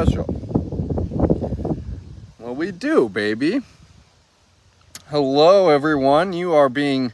special? Well, we do, baby. Hello, everyone. You are being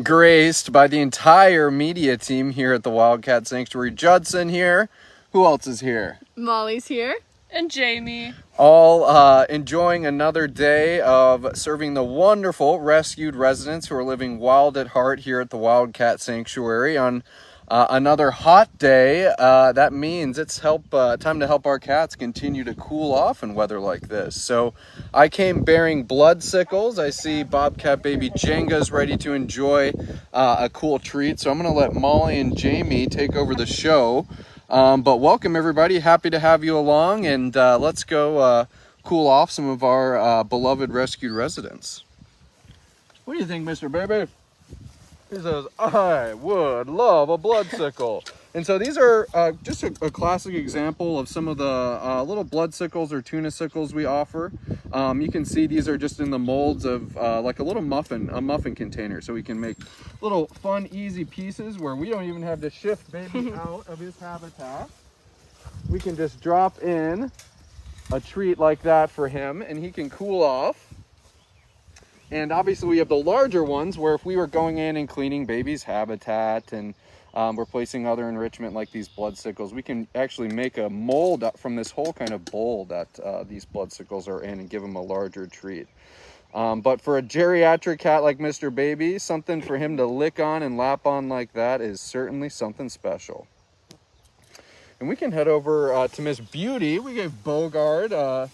graced by the entire media team here at the Wildcat Sanctuary. Judson here. Who else is here? Molly's here. And Jamie. All enjoying another day of serving the wonderful rescued residents who are living wild at heart here at the Wildcat Sanctuary on another hot day. That means it's time to help our cats continue to cool off in weather like this. So I came bearing bloodcicles. I see Bobcat baby Jenga's ready to enjoy a cool treat. So I'm going to let Molly and Jamie take over the show. But welcome everybody, happy to have you along, and let's go cool off some of our beloved rescued residents. What do you think, Mr. Baby? He says, I would love a bloodcicle. And so these are just a classic example of some of the little bloodcicles or tunicicles we offer. You can see these are just in the molds of like a muffin container. So we can make little fun, easy pieces where we don't even have to shift baby out of his habitat. We can just drop in a treat like that for him and he can cool off. And obviously we have the larger ones where if we were going in and cleaning baby's habitat and replacing other enrichment like these bloodcicles, we can actually make a mold from this whole kind of bowl that these bloodcicles are in and give them a larger treat. But for a geriatric cat like Mr. Baby, something for him to lick on and lap on like that is certainly something special. And we can head over to Miss Beauty. We gave Bogart a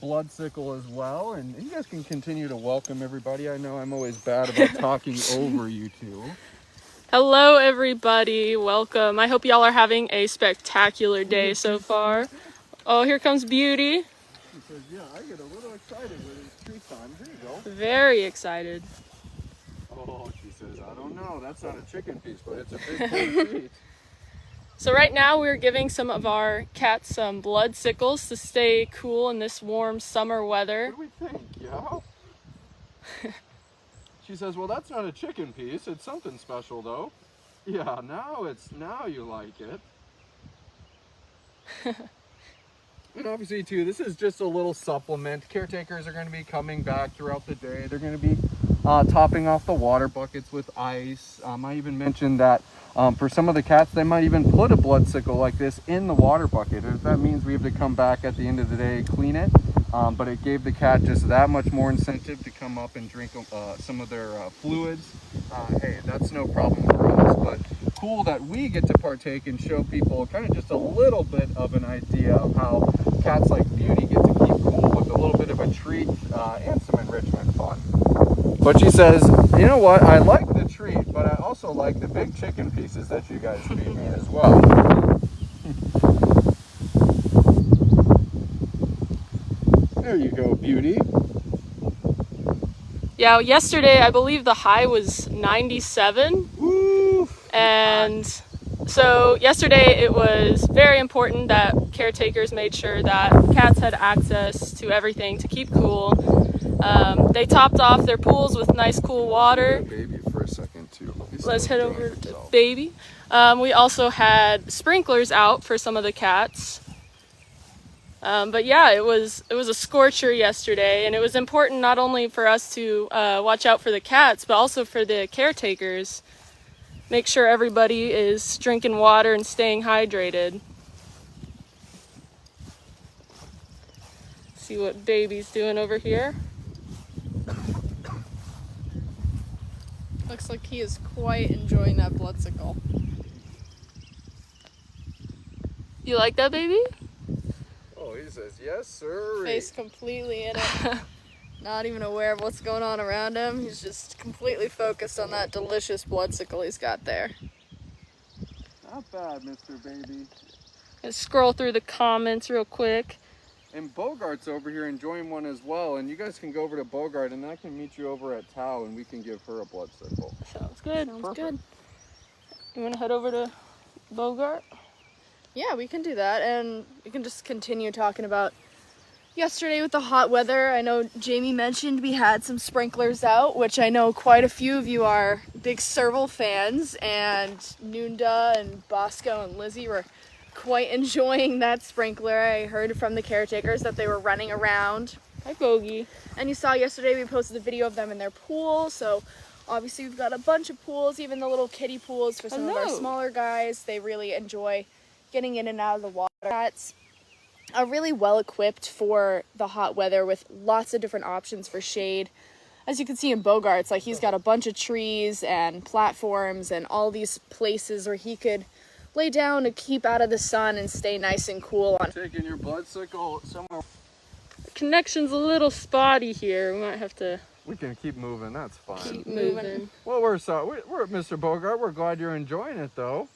bloodcicle as well, and you guys can continue to welcome everybody. I know I'm always bad about talking over you two. Hello everybody, welcome. I hope y'all are having a spectacular day so far. Oh, here comes Beauty. She says, yeah, I get a little excited when it's treat time. Here you go. Very excited. Oh, she says, I don't know, that's not a chicken piece, but it's a big treat. So right now we're giving some of our cats some bloodcicles to stay cool in this warm summer weather. What do we think, yeah? She says, well, that's not a chicken piece. It's something special, though. Yeah, now you like it. And obviously, too, this is just a little supplement. Caretakers are going to be coming back throughout the day. They're going to be topping off the water buckets with ice. I even mentioned that for some of the cats, they might even put a bloodcicle like this in the water bucket. If that means we have to come back at the end of the day, clean it. But it gave the cat just that much more incentive to come up and drink some of their fluids. Hey, that's no problem for us. But cool that we get to partake and show people kind of just a little bit of an idea of how cats like Beauty get to keep cool with a little bit of a treat and some enrichment fun. But she says, you know what, I like the treat, but I also like the big chicken pieces that you guys feed me as well. There you go, Beauty. Yeah, yesterday I believe the high was 97. Woo! And so yesterday it was very important that caretakers made sure that cats had access to everything to keep cool. They topped off their pools with nice cool water. Baby for a second too. Let's head over to Baby. We also had sprinklers out for some of the cats. But yeah, it was a scorcher yesterday, and it was important not only for us to watch out for the cats, but also for the caretakers. Make sure everybody is drinking water and staying hydrated. See what Baby's doing over here. Looks like he is quite enjoying that bloodcicle. You like that, Baby? Oh, he says, yes, sir. Face completely in it. Not even aware of what's going on around him. He's just completely focused on that delicious bloodcicle he's got there. Not bad, Mr. Baby. Let's scroll through the comments real quick. And Bogart's over here enjoying one as well. And you guys can go over to Bogart and I can meet you over at Tao and we can give her a bloodcicle. Sounds good. Sounds good. You want to head over to Bogart? Yeah, we can do that. And we can just continue talking about yesterday with the hot weather. I know Jamie mentioned we had some sprinklers out, which I know quite a few of you are big Serval fans. And Nunda and Bosco and Lizzie were quite enjoying that sprinkler. I heard from the caretakers that they were running around. Hi, Bogey. And you saw yesterday we posted a video of them in their pool. So obviously we've got a bunch of pools, even the little kiddie pools for some of our smaller guys. They really enjoy getting in and out of the water. Cats are really well equipped for the hot weather with lots of different options for shade. As you can see in Bogart's, like, he's got a bunch of trees and platforms and all these places where he could lay down to keep out of the sun and stay nice and cool. Taking your bloodcicle somewhere. The connection's a little spotty here. We might have to We can keep moving. That's fine. keep moving. Well, we're Mr. Bogart. We're glad you're enjoying it, though.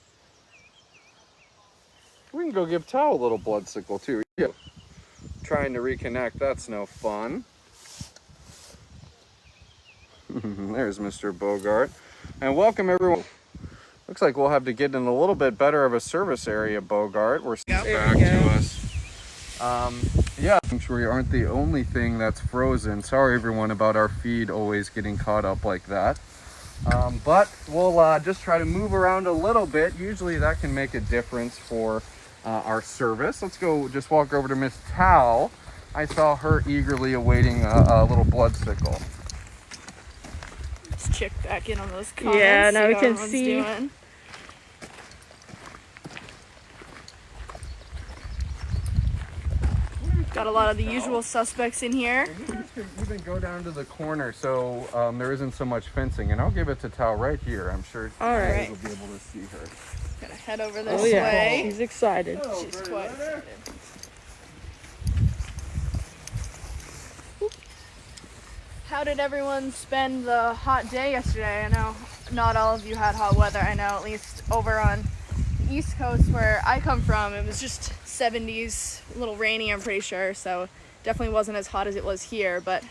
We can go give Tao a little bloodcicle too. Yeah. Trying to reconnect. That's no fun. There's Mr. Bogart. And welcome everyone. Looks like we'll have to get in a little bit better of a service area, Bogart. We're back to us. Yeah, sanctuary aren't the only thing that's frozen. Sorry everyone about our feed always getting caught up like that. But we'll just try to move around a little bit. Usually that can make a difference for our service. Let's go just walk over to Miss Tao. I saw her eagerly awaiting a little bloodcicle. Let's check back in on those comments. Yeah, now we how can everyone's see. doing. Got a lot of the usual suspects in here. You guys can even go down to the corner so there isn't so much fencing, and I'll give it to Tao right here. I'm sure you guys will be able to see her. Gotta head over this Oh yeah, way. she's excited. She's quite excited. How did everyone spend the hot day yesterday? I know not all of you had hot weather. I know at least over on the East Coast where I come from, it was just 70s, a little rainy, I'm pretty sure. So definitely wasn't as hot as it was here. But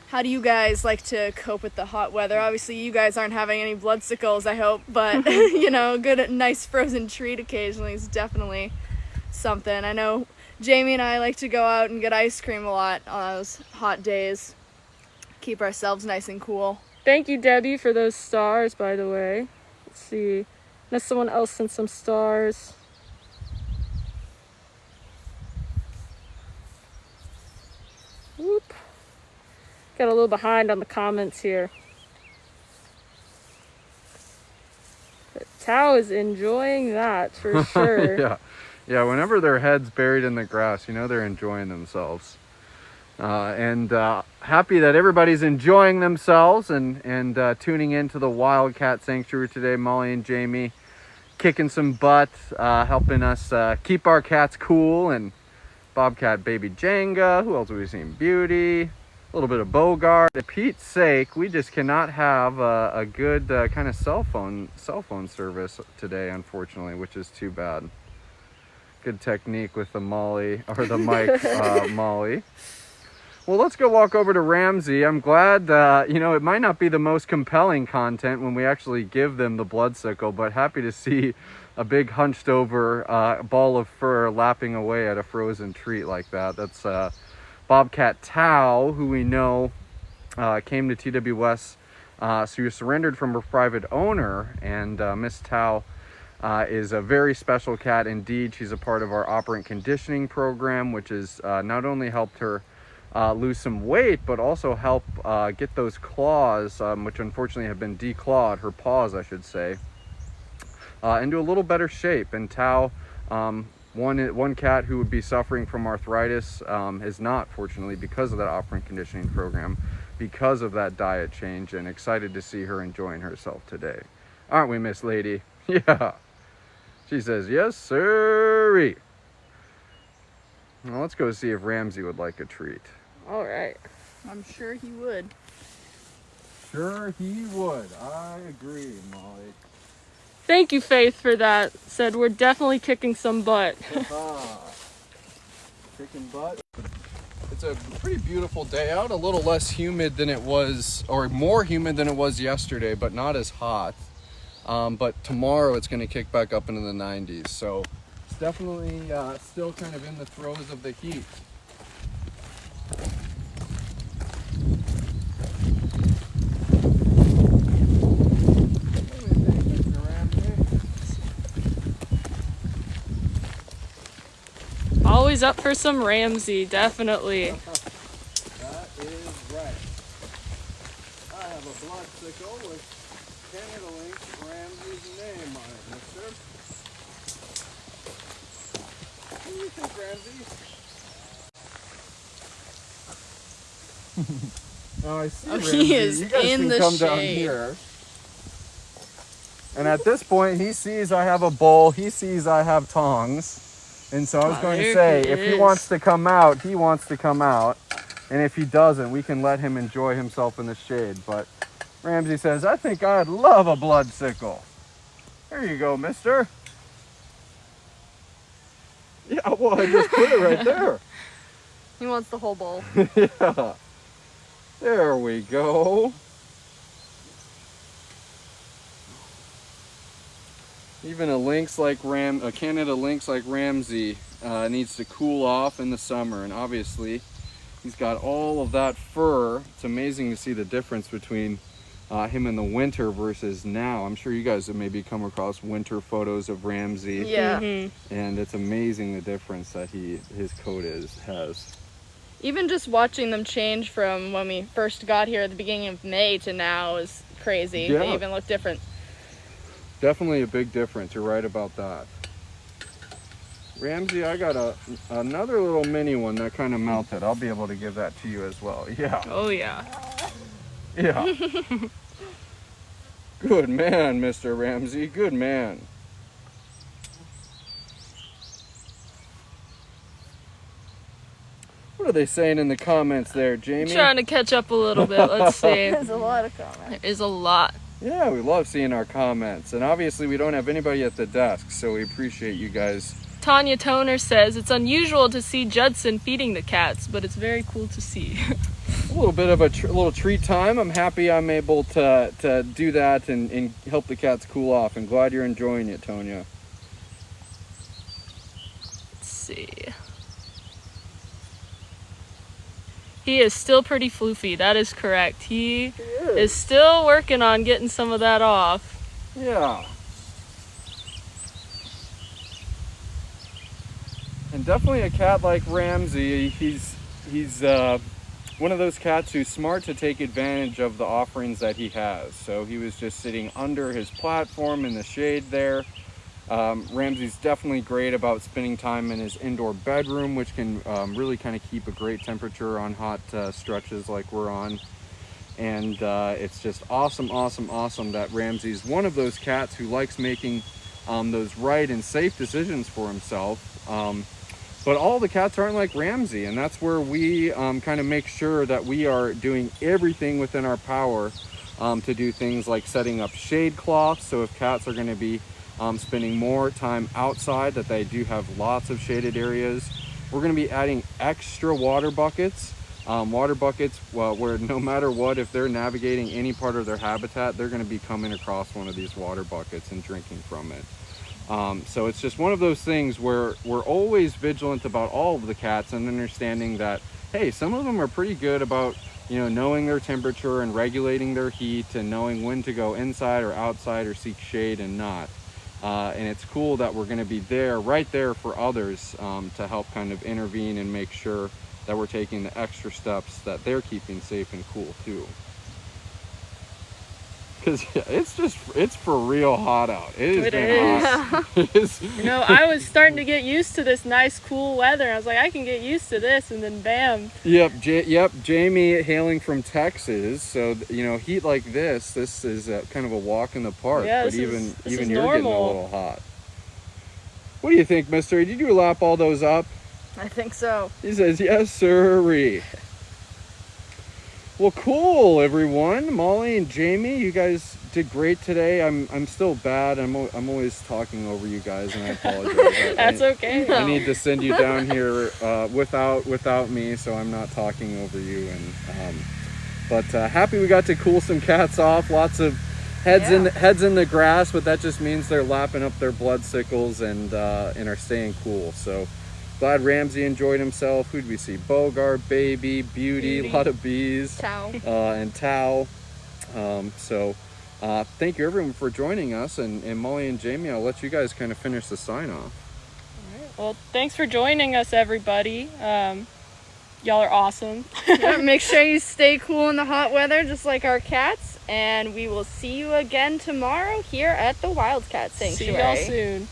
how do you guys like to cope with the hot weather? Obviously, you guys aren't having any bloodcicles, I hope. But, you know, good, nice frozen treat occasionally is definitely something. I know Jamie and I like to go out and get ice cream a lot on those hot days. Keep ourselves nice and cool. Thank you, Debbie, for those stars, by the way. Let's see. Unless someone else sent some stars. Whoop. Got a little behind on the comments here. But Tao is enjoying that for sure. Yeah, whenever their head's buried in the grass, you know they're enjoying themselves. And happy that everybody's enjoying themselves and tuning into the Wildcat Sanctuary today. Molly and Jamie kicking some butt, helping us keep our cats cool, and Bobcat baby Jenga. Who else have we seen? Beauty, a little bit of Bogart. For Pete's sake, we just cannot have a good kind of cell phone service today, unfortunately, which is too bad. Good technique with the Molly or the mic, Molly. Well, let's go walk over to Ramsey. I'm glad, you know, it might not be the most compelling content when we actually give them the bloodcicle, but happy to see a big hunched over ball of fur lapping away at a frozen treat like that. That's Bobcat Tao, who we know came to TWS. So she was surrendered from her private owner, and Miss Tao is a very special cat indeed. She's a part of our operant conditioning program, which has not only helped her lose some weight, but also help get those claws, which unfortunately have been declawed, her paws I should say, into a little better shape. And Tao, one cat who would be suffering from arthritis, is not, fortunately, because of that operant conditioning program, because of that diet change, and excited to see her enjoying herself today. Aren't we, Miss Lady? Yeah. She says, yes, sirree. Well, let's go see if Ramsey would like a treat. All right. I'm sure he would. Sure he would. I agree, Molly. Thank you, Faith, for that. Said we're definitely kicking some butt. Kicking butt. It's a pretty beautiful day out. A little less humid than it was, or more humid than it was yesterday, but not as hot. But tomorrow it's going to kick back up into the 90s. So it's definitely still kind of in the throes of the heat. always up for some Ramsey, definitely. That is right. I have a bloodcicle with Canada Lynx Ramsey's name on it, mister. What do you think, Ramsey? Oh, I see Ramsey. He is you guys in can the come down shade. here. And at this point, he sees I have a bowl. He sees I have tongs. And so I was going to say, if he wants to come out, he wants to come out. And if he doesn't, we can let him enjoy himself in the shade. But Ramsey says, I think I'd love a bloodcicle. There you go, mister. Yeah, well, I just put it right there. He wants the whole bowl. Yeah. There we go. Even a Canada lynx like Ramsey needs to cool off in the summer, and obviously he's got all of that fur. It's amazing to see the difference between him in the winter versus now. I'm sure you guys have maybe come across winter photos of Ramsey. Yeah. And it's amazing the difference that his coat has. Even just watching them change from when we first got here at the beginning of May to now is crazy. Yeah. They even look different. Definitely a big difference. You're right about that. Ramsey, I got another little mini one that kind of melted. I'll be able to give that to you as well. Yeah. Oh yeah. Yeah. Good man, Mr. Ramsey. Good man. What are they saying in the comments there, Jamie? Trying to catch up a little bit. Let's see. There's a lot of comments. There is a lot. Yeah, we love seeing our comments. And obviously we don't have anybody at the desk, so we appreciate you guys. Tanya Toner says, it's unusual to see Judson feeding the cats, but it's very cool to see. A little bit of a little treat time. I'm happy I'm able to do that and help the cats cool off. And glad you're enjoying it, Tonya. Let's see. He is still pretty floofy. That is correct. He is still working on getting some of that off. Yeah. And definitely a cat like Ramsey. He's one of those cats who's smart to take advantage of the offerings that he has. So he was just sitting under his platform in the shade there. Ramsey's definitely great about spending time in his indoor bedroom, which can really kind of keep a great temperature on hot stretches like we're on. And it's just awesome that Ramsey's one of those cats who likes making those right and safe decisions for himself. But all the cats aren't like Ramsey, and that's where we kind of make sure that we are doing everything within our power to do things like setting up shade cloths. So if cats are going to be spending more time outside, that they do have lots of shaded areas. We're going to be adding extra water buckets. Where no matter what, if they're navigating any part of their habitat, they're going to be coming across one of these water buckets and drinking from it. So it's just one of those things where we're always vigilant about all of the cats and understanding that, hey, some of them are pretty good about, knowing their temperature and regulating their heat and knowing when to go inside or outside or seek shade and not. And it's cool that we're going to be right there for others to help kind of intervene and make sure that we're taking the extra steps that they're keeping safe and cool too. Because it's for real hot out. It is. Hot. It is. I was starting to get used to this nice cool weather. I was like, I can get used to this, and then bam. Yep. Jamie hailing from Texas. So heat like this is kind of a walk in the park. Yeah, but even you're normal. getting a little hot. What do you think, Mister? Did you lap all those up? I think so. He says, yes, sirree. Well, cool, everyone. Molly and Jamie, you guys did great today. I'm still bad. I'm always talking over you guys, and I apologize. That's okay. I need to send you down here without me, so I'm not talking over you. But happy we got to cool some cats off. Lots of heads in the grass, but that just means they're lapping up their bloodcicles and are staying cool. So. Glad Ramsey enjoyed himself. Who'd we see? Bogart, Baby, Beauty, a lot of bees. Tao. And Tao. So thank you everyone for joining us. And Molly and Jamie, I'll let you guys kind of finish the sign off. All right. Well, thanks for joining us, everybody. Y'all are awesome. Yeah, make sure you stay cool in the hot weather, just like our cats. And we will see you again tomorrow here at the Wildcat Sanctuary. See y'all soon.